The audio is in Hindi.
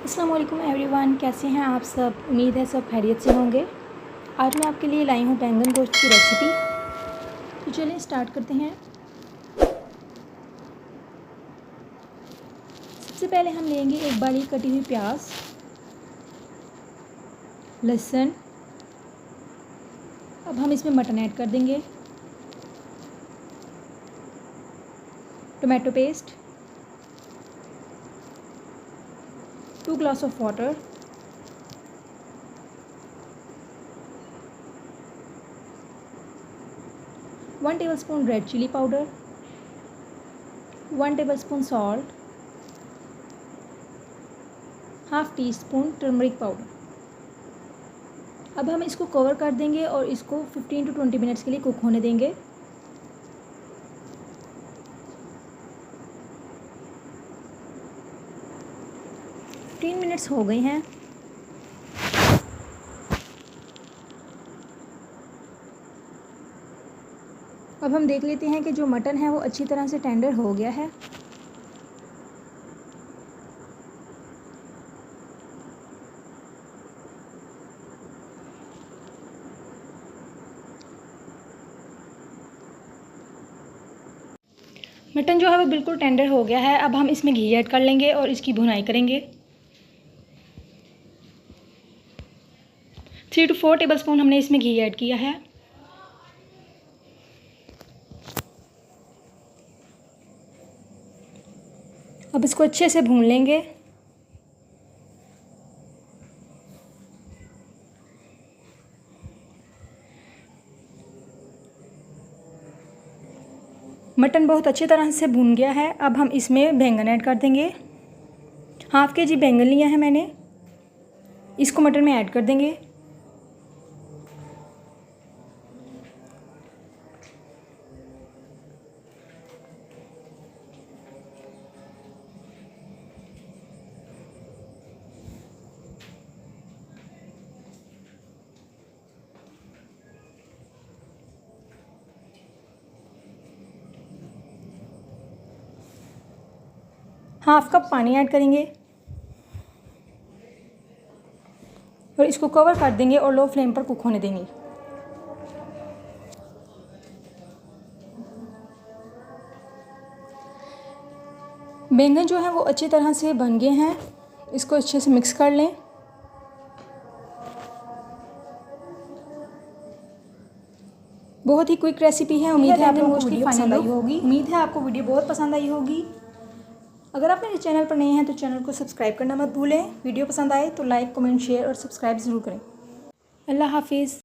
अस्सलाम वालेकुम एवरीवन, कैसे हैं आप सब। उम्मीद है सब खैरियत से होंगे। आज मैं आपके लिए लाई हूँ बैंगन गोश्त की रेसिपी। तो चलिए स्टार्ट करते हैं। सबसे पहले हम लेंगे एक बारीक कटी हुई प्याज, लहसुन। अब हम इसमें मटन ऐड कर देंगे, tomato paste, 2 glass of water, one tablespoon red chilli powder, 1 tablespoon salt, half teaspoon turmeric powder. अब हम इसको कवर कर देंगे और इसको 15 to 20 मिनट्स के लिए कुक होने देंगे। तीन मिनट्स हो गए हैं। अब हम देख लेते हैं कि जो मटन है वो अच्छी तरह से टेंडर हो गया है। मटन जो है वो बिल्कुल टेंडर हो गया है। अब हम इसमें घी ऐड कर लेंगे और इसकी भुनाई करेंगे। 3 to 4 टेबलस्पून हमने इसमें घी ऐड किया है। अब इसको अच्छे से भून लेंगे। मटन बहुत अच्छी तरह से भून गया है। अब हम इसमें बैंगन ऐड कर देंगे। हाफ के जी बैंगन लिया है मैंने, इसको मटन में ऐड कर देंगे। हाफ कप पानी ऐड करेंगे और इसको कवर कर देंगे और लो फ्लेम पर कुक होने देंगे। बैंगन जो है वो अच्छी तरह से बन गए हैं। इसको अच्छे से मिक्स कर लें। बहुत ही क्विक रेसिपी है। उम्मीद है आपको वीडियो पसंद आई होगी। उम्मीद है आपको वीडियो बहुत पसंद आई होगी। अगर आप मेरे चैनल पर नए हैं तो चैनल को सब्सक्राइब करना मत भूलें। वीडियो पसंद आए तो लाइक, कमेंट, शेयर और सब्सक्राइब ज़रूर करें। अल्लाह हाफिज़।